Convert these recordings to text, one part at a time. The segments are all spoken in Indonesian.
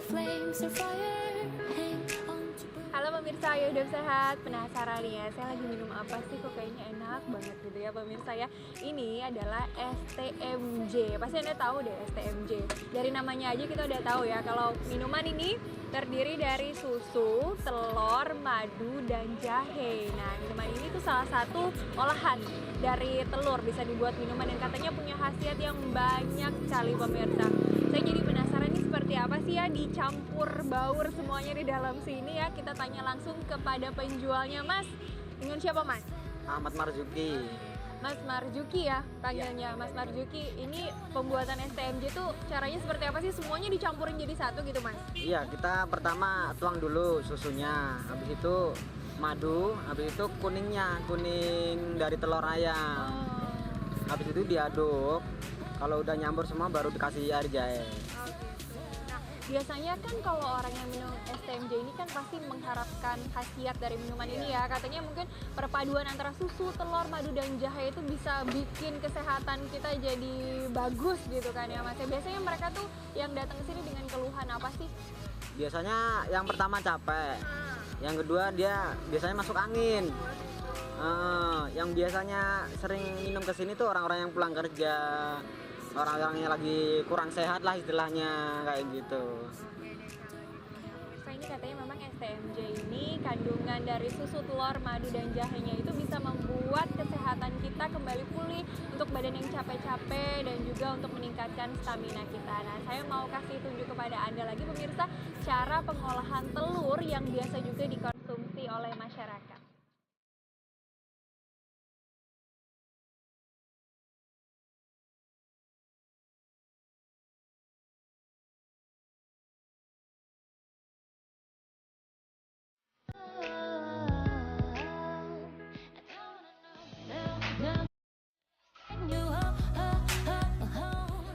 Halo pemirsa, ya udah sehat? Penasaran nih ya, saya lagi minum apa sih kok kayaknya enak banget gitu ya pemirsa ya. Ini adalah STMJ, pasti Anda tahu deh STMJ. Dari namanya aja kita udah tahu ya kalau minuman ini terdiri dari susu, telur, madu, dan jahe. Nah minuman ini tuh salah satu olahan dari telur, bisa dibuat minuman dan katanya punya khasiat yang banyak sekali pemirsa. Saya jadi penasaran nih seperti apa sih ya dicampur baur semuanya di dalam sini ya. Kita tanya langsung kepada penjualnya. Mas, dengan siapa Mas? Ahmad Marzuki. Mas Marzuki ya panggilnya. Mas Marzuki, ini pembuatan STMJ tuh caranya seperti apa sih? Semuanya dicampurin jadi satu gitu Mas? Iya, kita pertama tuang dulu susunya, habis itu madu, habis itu kuningnya, kuning dari telur ayam. Habis itu diaduk. Kalau udah nyampur semua baru dikasih air jahe. Nah, biasanya kan kalau orang yang minum STMJ ini kan pasti mengharapkan khasiat dari minuman ini ya. Katanya mungkin perpaduan antara susu, telur, madu, dan jahe itu bisa bikin kesehatan kita jadi bagus gitu kan ya Mas. Biasanya mereka tuh yang datang ke sini dengan keluhan apa sih? Biasanya yang pertama capek, yang kedua dia biasanya masuk angin. Yang biasanya sering minum ke sini tuh orang-orang yang pulang kerja, orang-orang yang lagi kurang sehat lah istilahnya kayak gitu. Ini katanya memang STMJ ini kandungan dari susu, telur, madu, dan jahenya itu bisa membuat kesehatan kita kembali pulih untuk badan yang capek-capek dan juga untuk meningkatkan stamina kita. Nah, saya mau kasih tunjuk kepada Anda lagi pemirsa cara pengolahan telur yang biasa juga dikonsumsi oleh masyarakat.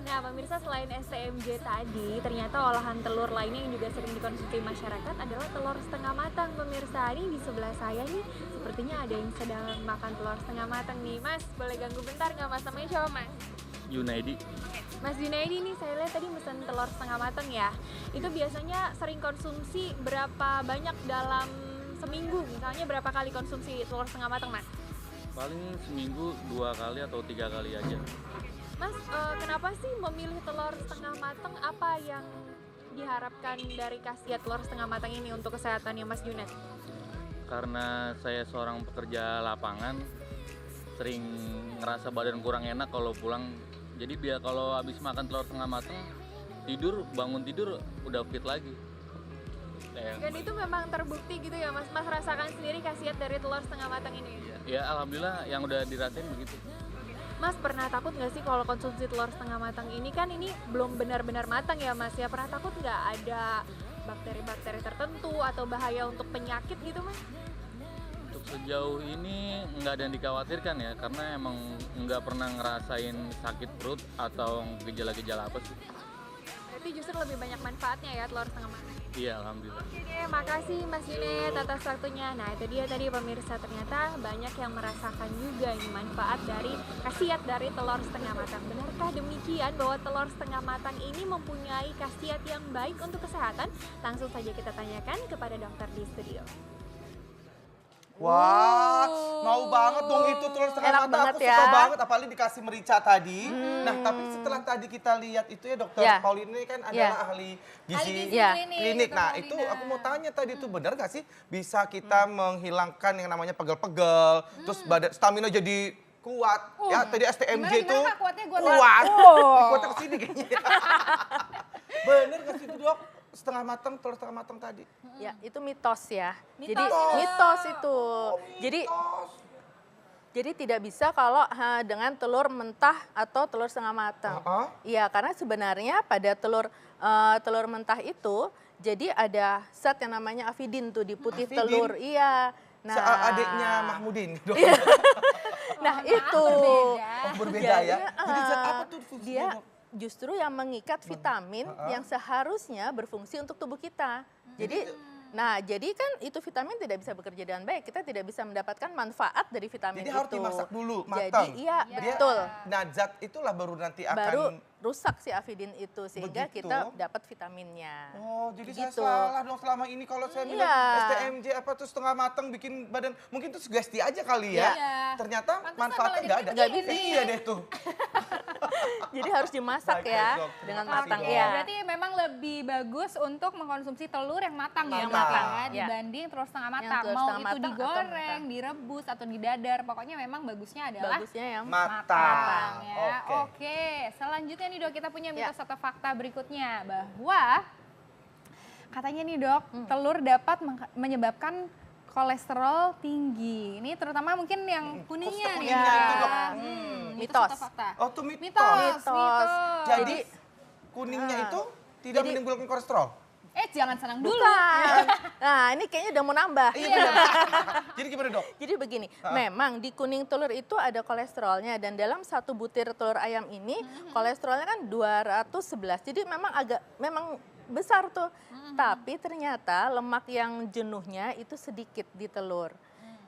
Nah pemirsa, selain STMJ tadi, ternyata olahan telur lainnya yang juga sering dikonsumsi masyarakat adalah telur setengah matang pemirsa. Ini di sebelah saya nih, sepertinya ada yang sedang makan telur setengah matang nih. Mas, boleh ganggu bentar nggak Mas? Namanya siapa Mas? Junaidi. Mas Junaidi nih, saya lihat tadi mesen telur setengah matang ya. Itu biasanya sering konsumsi berapa banyak dalam seminggu? Misalnya berapa kali konsumsi telur setengah matang Mas? Paling seminggu 2 kali atau 3 kali aja. Mas, kenapa sih memilih telur setengah matang? Apa yang diharapkan dari khasiat telur setengah matang ini untuk kesehatannya Mas Junet? Karena saya seorang pekerja lapangan, sering ngerasa badan kurang enak kalau pulang. Jadi biar kalau habis makan telur setengah matang, bangun tidur udah fit lagi. Dan itu memang terbukti gitu ya Mas? Mas rasakan sendiri khasiat dari telur setengah matang ini? Ya alhamdulillah yang udah dirasain begitu. Mas pernah takut nggak sih kalau konsumsi telur setengah matang ini? Kan ini belum benar-benar matang ya Mas ya. Pernah takut nggak ada bakteri-bakteri tertentu atau bahaya untuk penyakit gitu Mas? Untuk sejauh ini nggak ada yang dikhawatirkan ya, karena emang nggak pernah ngerasain sakit perut atau gejala-gejala apa sih. Berarti justru lebih banyak manfaatnya ya telur setengah matang. Iya alhamdulillah. Oke deh, makasih Mas Junet atas waktunya. Nah itu dia tadi pemirsa, ternyata banyak yang merasakan juga ini manfaat dari khasiat dari telur setengah matang. Benarkah demikian bahwa telur setengah matang ini mempunyai khasiat yang baik untuk kesehatan? Langsung saja kita tanyakan kepada dokter di studio. Wah, mau banget dong itu telur setengah Enak matang. banget Aku ya. suka banget, apalagi dikasih merica tadi. Nah, tapi setelah tadi kita lihat itu ya dokter Ya. Pauline ini kan adalah ahli gizi gizi klinik. Nah, itu aku mau tanya tadi itu benar gak sih bisa kita menghilangkan yang namanya pegel-pegel, terus badan stamina jadi kuat. Ya, tadi STMJ itu Gimana, Kak? Kuatnya gua kuat. Kuatnya kesini kayaknya. Bener gak sih itu dok? Telur setengah matang tadi. Ya, itu mitos ya. Mitos Jadi itu. mitos itu. Mitos. Jadi tidak bisa kalau dengan telur mentah atau telur setengah matang. Iya, karena sebenarnya pada telur mentah itu jadi ada zat yang namanya avidin tuh di putih Avidin? telur. Iya. Nah, Adiknya Mahmudin. Dok. nah itu. Berbeda ya. Jadi, Jadi zat apa tuh fungsinya, Dia Dok? justru yang mengikat vitamin yang seharusnya berfungsi untuk tubuh kita. Jadi kan itu vitamin tidak bisa bekerja dengan baik. Kita tidak bisa mendapatkan manfaat dari vitamin Jadi itu. harus dimasak dulu, Jadi matang. iya, Dia- betul. Nah, zat itulah baru nanti akan Baru rusak si avidin itu sehingga Begitu? kita dapat vitaminnya. Oh, jadi Gitu. saya salah dong selama ini kalau saya minum Iya. STMJ apa tuh setengah matang bikin badan mungkin itu sugesti aja kali ya. Iya. Ternyata Pantesan manfaatnya malah nggak ada. Nggak bisa. Iya deh tuh. Jadi harus dimasak Baik, ya baik, Dok. Terima dengan kasih, matang Dok. ya. Berarti memang lebih bagus untuk mengkonsumsi telur yang matang ya, Yang Mbak, matang. ya, Ya. dibanding telur setengah Yang matang. telur Mau setengah itu matang atau digoreng, mentah. direbus atau didadar, pokoknya memang bagusnya adalah Bagusnya yang Matang. ya. Oke. Oke, selanjutnya nih Dok, kita punya Ya. mitos atau fakta berikutnya bahwa katanya nih Dok, telur dapat menyebabkan kolesterol tinggi. Ini terutama mungkin yang kuningnya nih. kuningnya ya. itu, Dok. Mitos Mitos. atau fakta? Oh, tuh mitos. Mitos. Jadi kuningnya itu tidak jadi- menimbulkan kolesterol. Jangan senang dulu. Bukan. Nah, ini kayaknya udah mau nambah. Iya benar. Jadi gimana, Dok? Jadi begini, memang di kuning telur itu ada kolesterolnya dan dalam satu butir telur ayam ini kolesterolnya kan 211. Jadi memang besar tuh. Tapi ternyata lemak yang jenuhnya itu sedikit di telur.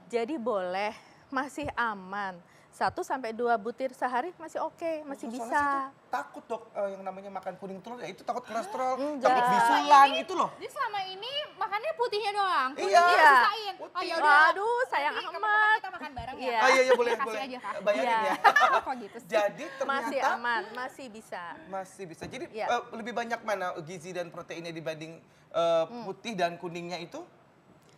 Jadi boleh, masih aman. 1 sampai 2 butir sehari masih oke, masih Soalnya bisa. saya tuh takut, Dok, yang namanya makan kuning telur ya itu takut kolesterol, Enggak. takut bisulan itu loh. Jadi selama ini makannya putihnya doang. Iya. Kuningnya Iya. sisain. Oh Putih. ya udah. Waduh, sayang Nanti amat. kapan-kapan kita makan bareng ya. Iya. Ah, iya boleh Kasih boleh. aja, Kak. Bayarin Iya. ya. Kok gitu sih? Jadi Masih ternyata aman, masih bisa. masih bisa. Jadi Iya. lebih banyak mana gizi dan proteinnya dibanding putih dan kuningnya itu?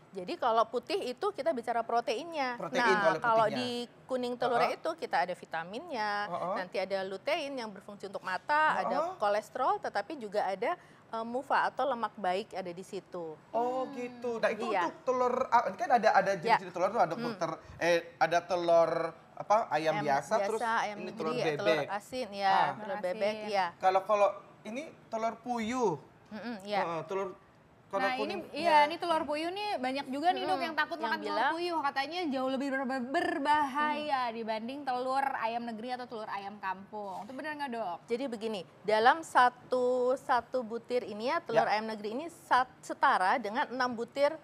Jadi kalau putih itu kita bicara proteinnya. Protein Nah, kalau kalau putihnya. di kuning telurnya itu kita ada vitaminnya, nanti ada lutein yang berfungsi untuk mata, ada kolesterol, tetapi juga ada mufa atau lemak baik ada di situ. Oh gitu. Nah itu Iya. untuk telur, ini kan ada jenis telur tuh ada dokter, ada telur apa ayam biasa, terus ayam ini negeri, telur telur bebek. asin ya, Ah. telur Telur bebek asin. ya. Kalau ini telur puyuh, Ya. telur Nah kalau ini kuning, ini telur puyuh nih banyak juga nih Dok yang takut Yang makan telur bilang- puyuh, katanya jauh lebih berbahaya dibanding telur ayam negeri atau telur ayam kampung. Itu benar nggak Dok? Jadi begini, dalam satu butir ini ya telur ayam negeri ini setara dengan 6 butir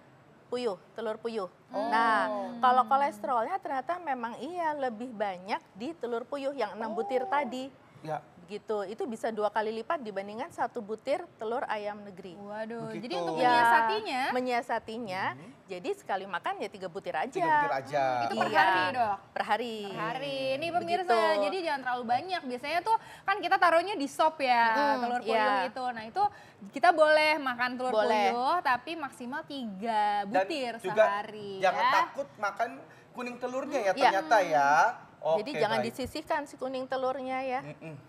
puyuh, telur puyuh. Nah, kalau kolesterolnya ternyata memang iya lebih banyak di telur puyuh yang 6 butir tadi. ya. Gitu, itu bisa 2 kali lipat dibandingkan 1 butir telur ayam negeri. Waduh, Begitu. jadi untuk Ya, menyiasatinya menyiasatinya, jadi sekali makan ya 3 butir aja. 3 butir aja. itu per Iya. hari Dok? Per hari. Hari ini pemirsa, Begitu. jadi jangan terlalu banyak. Biasanya tuh kan kita taruhnya di sop ya, telur puyuh iya. itu. Nah itu kita boleh makan telur Boleh. puyuh, tapi maksimal 3 Dan butir juga sehari. jangan ya. takut makan kuning telurnya ya Iya. ternyata ya. Jadi Oke, jangan baik. disisihkan si kuning telurnya ya.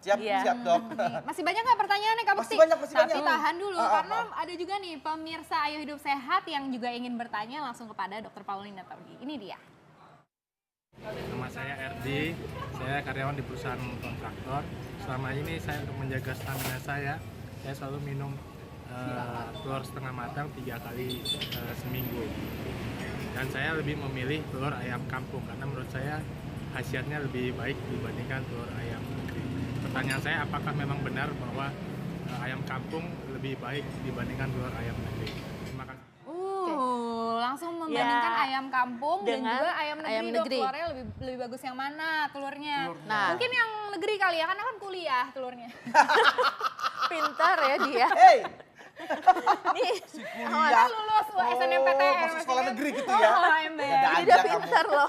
Siap, Iya. siap Dok. Nih, masih banyak nggak pertanyaannya Kak Masih Bekti? banyak, masih Tapi banyak. tahan dulu, Ah, ah, karena ada juga nih pemirsa Ayo Hidup Sehat yang juga ingin bertanya langsung kepada Dr. Paulina Taudi. Ini dia. Nama saya RD, saya karyawan di perusahaan kontraktor. Selama ini saya untuk menjaga stamina saya selalu minum telur setengah matang 3 kali seminggu. Dan saya lebih memilih telur ayam kampung karena menurut saya khasiatnya lebih baik dibandingkan telur ayam negeri. Pertanyaan saya, apakah memang benar bahwa ayam kampung lebih baik dibandingkan telur ayam negeri? Terima kasih. Langsung membandingkan Ya. ayam kampung dan Dengan juga ayam negeri, ayam Dok. negeri. Keluarnya lebih bagus yang mana telurnya? Nah. Mungkin yang negeri kali ya, karena kan kuliah telurnya. Pintar ya dia. Hey, Nih, si Kan kuliah. lulus SNMPTN. masuk sekolah negeri gitu ya. Oh, Ada ember. ini aja udah kamu. pintar loh.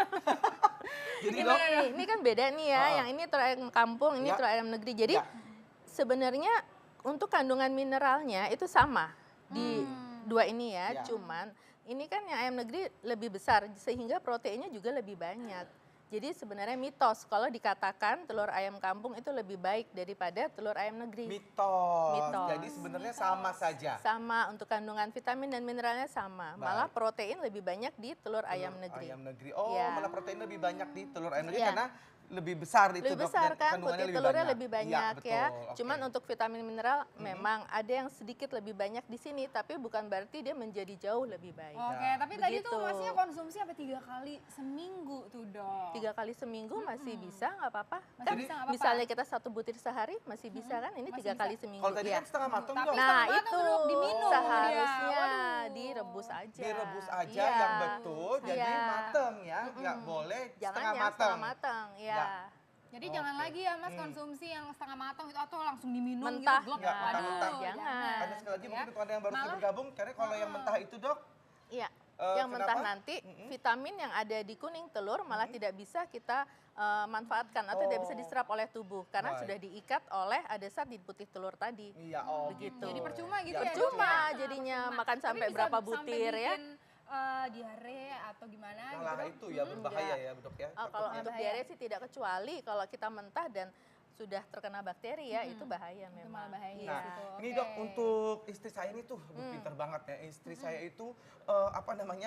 Jadi Ini, Dok, ini kan beda nih ya, yang ini telur ayam kampung, ini Ya. telur ayam negeri. Jadi Ya. sebenarnya untuk kandungan mineralnya itu sama di dua ini ya, Ya. cuman ini kan yang ayam negeri lebih besar sehingga proteinnya juga lebih banyak. Jadi sebenarnya mitos kalau dikatakan telur ayam kampung itu lebih baik daripada telur ayam negeri. mitos. Mitos. Jadi sebenarnya sama saja. Sama untuk kandungan vitamin dan mineralnya sama. Malah Baik. protein lebih banyak di telur ayam negeri. Ayam negeri. Oh, Iya. malah protein lebih banyak di telur ayam negeri Iya. karena lebih besar itu Lebih Dok, besar dan kan, kandungannya putih telurnya lebih Iya, banyak betul. ya. Oke. Cuman untuk vitamin mineral memang ada yang sedikit lebih banyak di sini, tapi bukan berarti dia menjadi jauh lebih baik. Oke, tapi tadi tuh Begitu. masnya konsumsi apa 3 kali seminggu tuh Dok? 3 kali seminggu masih bisa, nggak apa-apa. Masih Kan bisa, nggak apa-apa. misalnya kita 1 butir sehari masih bisa kan, ini Masih 3 bisa. kali seminggu. Kalau tadi ya. kan setengah matang Tapi Dok. Nah setengah matang itu tuh, Dok, diminum sama dia. seharusnya Waduh. direbus aja. Direbus aja Iya. yang betul, jadi Iya. mateng ya, nggak boleh Jangan setengah yang mateng. setengah matang, ya. Ya. Jadi jangan lagi ya Mas konsumsi yang setengah matang itu atau langsung diminum Mentah. gitu. Glok. Ya, mentah-mentah. Aduh, Jangan. Karena sekali lagi Ya. mungkin untuk Anda yang baru Malah- bergabung, karena kalau yang mentah itu Dok, Iya. Yang mentah kenapa? nanti vitamin yang ada di kuning telur malah tidak bisa kita manfaatkan atau tidak bisa diserap oleh tubuh karena Baik. sudah diikat oleh ada zat di putih telur tadi. Iya, oh Begitu. Jadi percuma gitu Ya, ya. Percuma Dok, ya? jadinya Percuma. makan Tapi sampai bisa berapa sampai butir ya. bikin, diare atau gimana Malah gitu. Dok. itu ya berbahaya Iya. ya Dok ya. Kalau takutnya. untuk Bahaya. diare sih tidak, kecuali kalau kita mentah dan sudah terkena bakteri ya itu bahaya Itu memang. malah bahaya Iya. gitu. Ini Oke. Dok, untuk istri saya ini tuh pinter banget ya. Istri saya itu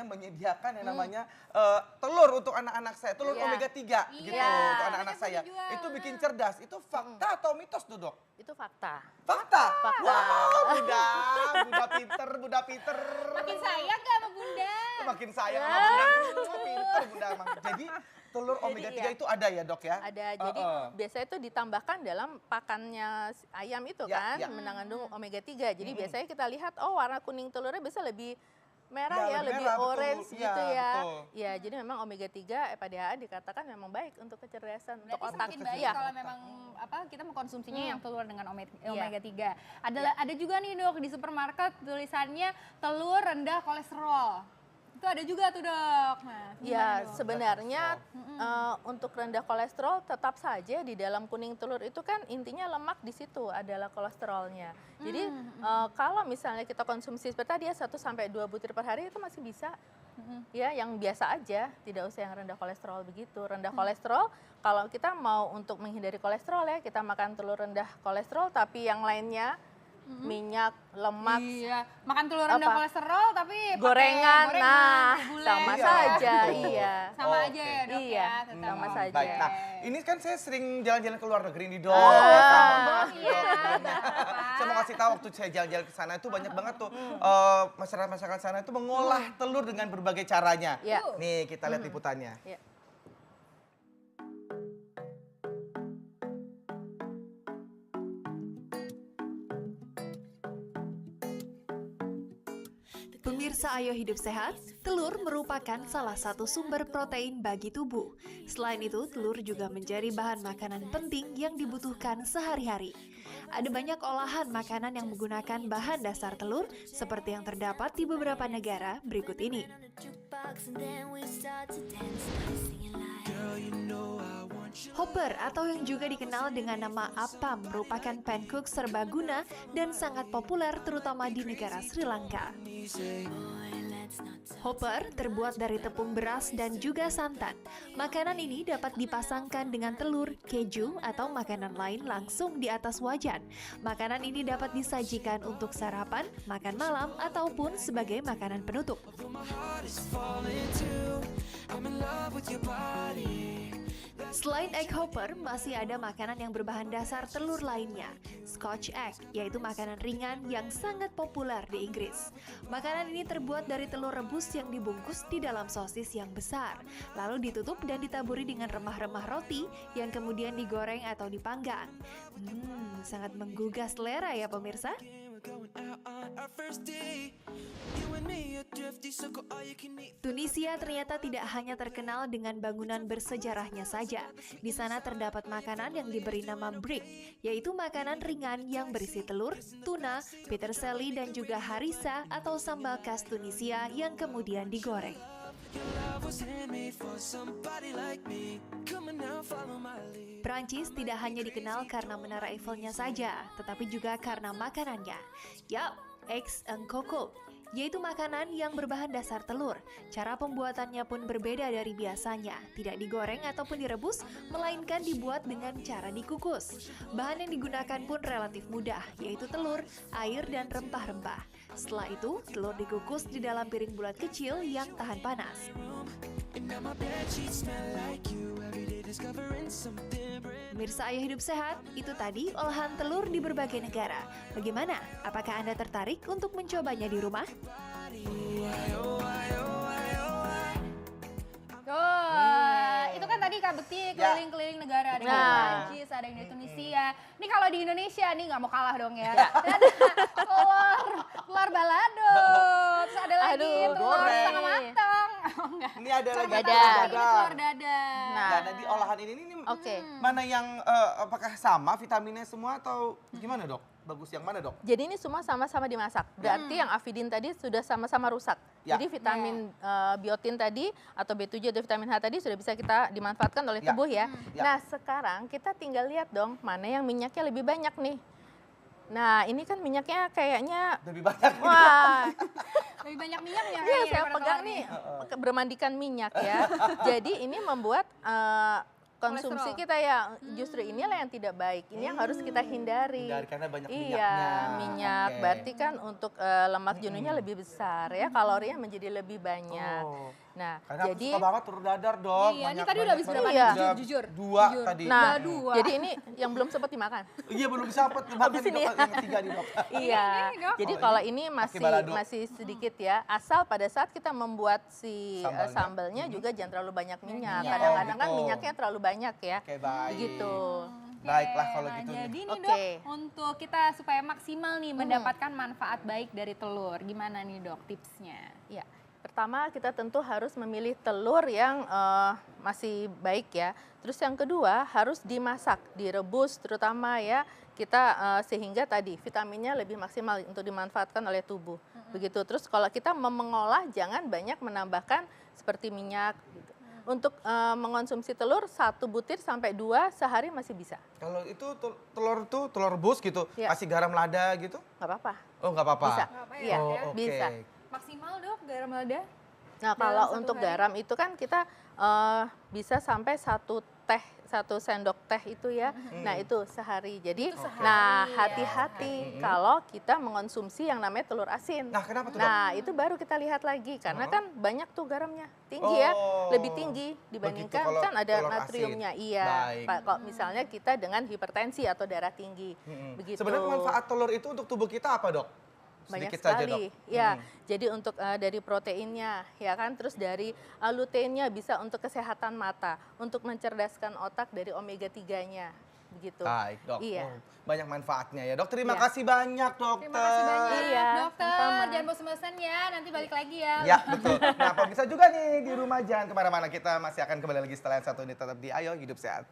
menyediakan yang namanya telur untuk anak-anak saya, telur Iya. omega 3 gitu Iya. untuk anak-anak Banyak saya. dijual. Itu bikin cerdas. Itu fakta atau mitos tuh Dok? Itu fakta. Fakta. Fakta. Wow, Bunda pinter. Makin sayang gak sama Bunda? Makin sayang sama Bunda. Pinter Bunda emang. Jadi telur Jadi omega 3 iya. itu ada ya Dok ya? Ada, jadi biasanya itu ditambahkan dalam pakannya ayam itu Ya, kan, ya. mengandung omega 3. Jadi biasanya kita lihat, oh warna kuning telurnya bisa lebih merah Ya, ya, lebih lebih merah, betul. orange Iya, gitu ya. betul. Ya, jadi memang omega 3 PDHA dikatakan memang baik untuk kecerdasan, untuk Berarti otak. semakin baik Iya. kalau memang kita mengkonsumsinya yang telur dengan Iya. omega 3. Ada juga nih Dok di supermarket tulisannya telur rendah kolesterol. Itu ada juga tuh Dok. Nah, gimana, Ya, Dok? sebenarnya untuk rendah kolesterol tetap saja di dalam kuning telur itu kan intinya lemak di situ adalah kolesterolnya. Jadi kalau misalnya kita konsumsi seperti tadi ya 1 sampai 2 butir per hari itu masih bisa. Ya, yang biasa aja, tidak usah yang rendah kolesterol begitu. Rendah kolesterol kalau kita mau untuk menghindari kolesterol ya, kita makan telur rendah kolesterol tapi yang lainnya minyak, lemak, Iya, makan telur rendah Apa? kolesterol tapi pakai gorengan, nah bule. sama Iya, saja, betul. iya. Sama Oh, aja oke. ya Dok Iya, ya. tetap. sama saja. Baik, nah ini kan saya sering jalan-jalan ke luar negeri nih Dok. Ah. ya kan? Iya, Saya mau kasih tahu waktu saya jalan-jalan ke sana itu banyak banget tuh masyarakat sana itu mengolah telur dengan berbagai caranya. Iya. Nih kita lihat liputannya. Iya. Pemirsa Ayo Hidup Sehat, telur merupakan salah satu sumber protein bagi tubuh. Selain itu, telur juga menjadi bahan makanan penting yang dibutuhkan sehari-hari. Ada banyak olahan makanan yang menggunakan bahan dasar telur, seperti yang terdapat di beberapa negara berikut ini. Hopper atau yang juga dikenal dengan nama appam merupakan pancake serbaguna dan sangat populer terutama di negara Sri Lanka. Hopper terbuat dari tepung beras dan juga santan. Makanan ini dapat dipasangkan dengan telur, keju, atau makanan lain langsung di atas wajan. Makanan ini dapat disajikan untuk sarapan, makan malam, ataupun sebagai makanan penutup. Selain egg hopper, masih ada makanan yang berbahan dasar telur lainnya. Scotch egg, yaitu makanan ringan yang sangat populer di Inggris. Makanan ini terbuat dari telur rebus yang dibungkus di dalam sosis yang besar, lalu ditutup dan ditaburi dengan remah-remah roti yang kemudian digoreng atau dipanggang. Sangat menggugah selera ya pemirsa. Tunisia ternyata tidak hanya terkenal dengan bangunan bersejarahnya saja. Di sana terdapat makanan yang diberi nama brik, yaitu makanan ringan yang berisi telur, tuna, peterseli, dan juga harissa atau sambal khas Tunisia yang kemudian digoreng. Prancis tidak hanya dikenal karena menara Eiffelnya saja, tetapi juga karena makanannya. Yap, eggs and cocoa, yaitu makanan yang berbahan dasar telur. Cara pembuatannya pun berbeda dari biasanya, tidak digoreng ataupun direbus, melainkan dibuat dengan cara dikukus. Bahan yang digunakan pun relatif mudah, yaitu telur, air, dan rempah-rempah. Setelah itu, telur dikukus di dalam piring bulat kecil yang tahan panas. Mirsa Ayo Hidup Sehat, itu tadi olahan telur di berbagai negara. Bagaimana? Apakah Anda tertarik untuk mencobanya di rumah? Itu kan tadi Kak Bekti keliling-keliling negara, ada yang di Nah. Prancis, ada yang di Tunisia. Ini kalau di Indonesia nih nggak mau kalah dong ya. Ada telur balado, terus ada lagi Aduh, telur goreng. setengah matang. enggak? Ini ada lagi Ada. telur Ini dadar. telur dadar. Nah. Nah, di olahan ini Oke. mana yang apakah sama vitaminnya semua atau gimana, Dok? Bagus yang mana, Dok? Jadi ini semua sama-sama dimasak. Berarti yang avidin tadi sudah sama-sama rusak. Ya. Jadi vitamin biotin tadi atau B7 atau vitamin H tadi sudah bisa kita dimanfaatkan oleh tubuh ya. Ya. Nah sekarang kita tinggal lihat dong mana yang minyaknya lebih banyak nih. Nah ini kan minyaknya kayaknya Lebih banyak. wah. Lebih banyak minyaknya Iya, kayaknya saya daripada pegang telurnya. nih bermandikan minyak ya. Jadi ini membuat konsumsi Kolesterol. kita ya justru inilah yang tidak baik. Ini yang harus kita hindari. Hindari karena banyak Iya, minyaknya. minyak. Oke. Berarti kan untuk lemak jenuhnya lebih besar ya, kalorinya menjadi lebih banyak. Oh. Nah, Karena aku jadi suka banget telur dadar, Dok. Iya, ini Banyak tadi udah habis banget. berapa Iya. nih? Jujur. Dua Jujur. tadi. nah, Udah dua. jadi ini yang belum sempat dimakan. Iya, belum dapat. Makan Habis nih, ini Dok. ya. Yang ketiga nih, Dok. Iya. Dok. Jadi Oh, kalau ini ini pakai balado. masih sedikit ya, asal pada saat kita membuat si Sambalnya. sambalnya juga jangan terlalu banyak minyak. Minyak. Kadang-kadang Oh, kan gitu. minyaknya terlalu banyak ya. Oke, baik. Begitu. Baiklah kalau Nah, gitu nih. jadi nih Oke. Dok, untuk kita supaya maksimal nih mendapatkan manfaat baik dari telur, gimana nih Dok tipsnya? Ya, pertama kita tentu harus memilih telur yang masih baik ya. Terus yang kedua harus dimasak, direbus terutama ya. Kita sehingga tadi vitaminnya lebih maksimal untuk dimanfaatkan oleh tubuh. Begitu. Terus kalau kita mengolah jangan banyak menambahkan seperti minyak gitu. Untuk mengonsumsi telur 1 butir sampai 2 sehari masih bisa. Kalau itu telur tuh telur rebus gitu, Iya. kasih garam lada gitu? Nggak apa-apa. Oh, nggak apa-apa. Bisa. Nggak apa ya, Iya, Oh, ya? oke. bisa. Maksimal Dok garam lada? Nah, Dalam kalau satu untuk hari? garam itu kan kita bisa sampai 1 sendok teh itu ya. Nah, itu sehari. Jadi, nah ya. hati-hati kalau kita mengonsumsi yang namanya telur asin. Nah, kenapa tuh, Dok? Nah, itu baru kita lihat lagi karena kan banyak tuh garamnya. Tinggi ya, Oh, lebih tinggi dibandingkan begitu kalau kan ada telur natriumnya. asin. Iya. Baik. Pak, kalau misalnya kita dengan hipertensi atau darah tinggi. Begitu. Sebenarnya manfaat telur itu untuk tubuh kita apa, Dok? Banyak Sedikit saja, sekali. Dok. Ya, jadi untuk dari proteinnya, ya kan, terus dari luteinnya bisa untuk kesehatan mata, untuk mencerdaskan otak dari omega 3-nya, begitu. Baik, Dok. Iya. Oh, banyak manfaatnya ya, Dok. Terima Iya. kasih banyak, Dokter. Terima kasih banyak Iya, Dokter. sama-sama. Jangan bosan-bosan ya, nanti balik lagi ya. Ya, betul. Nah, pemirsa juga nih di rumah jangan kemana-mana. Kita masih akan kembali lagi setelah yang satu ini tetap di Ayo Hidup Sehat.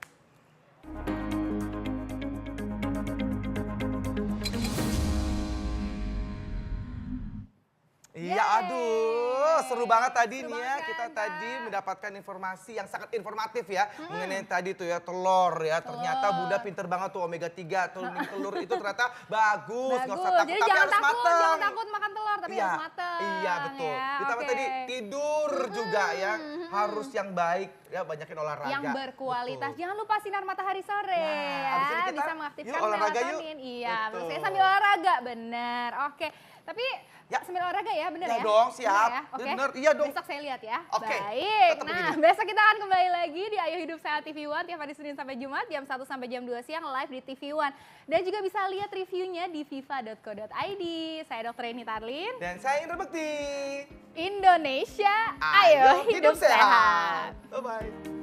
Iya, aduh, seru banget tadi nih ya. Kita tadi mendapatkan informasi yang sangat informatif ya. Mengenai tadi tuh ya, telur ya. Ternyata Bunda pinter banget tuh omega 3. Telur itu ternyata bagus. Nggak usah takut, Jadi tapi jangan harus takut, mateng. jangan takut makan telur, tapi Iya, harus mateng. iya betul. Ya. Ditambah Oke. tadi tidur juga ya. Harus yang baik ya, banyakin olahraga. Yang berkualitas. Betul. Jangan lupa sinar matahari sore Nah, abis ini ya. kita Bisa mengaktifkan yuk olahraga yuk. melatonin. Iya, Betul. saya sambil olahraga, bener. Oke, tapi Ya. sambil olahraga ya, bener Ya ya? dong, siap. Bener ya? Oke. Bener, iya dong. Besok saya lihat ya. Oke, Baik. tetap Nah, begini. besok kita akan kembali lagi di Ayo Hidup Sehat TV One tiap hari Senin sampai Jumat jam 1 sampai jam 2 siang live di TV One. Dan juga bisa lihat reviewnya di viva.co.id. Saya Dr. Eni Tarlin. Dan saya Indra Bekti. Indonesia, ayo hidup sehat. Bye-bye.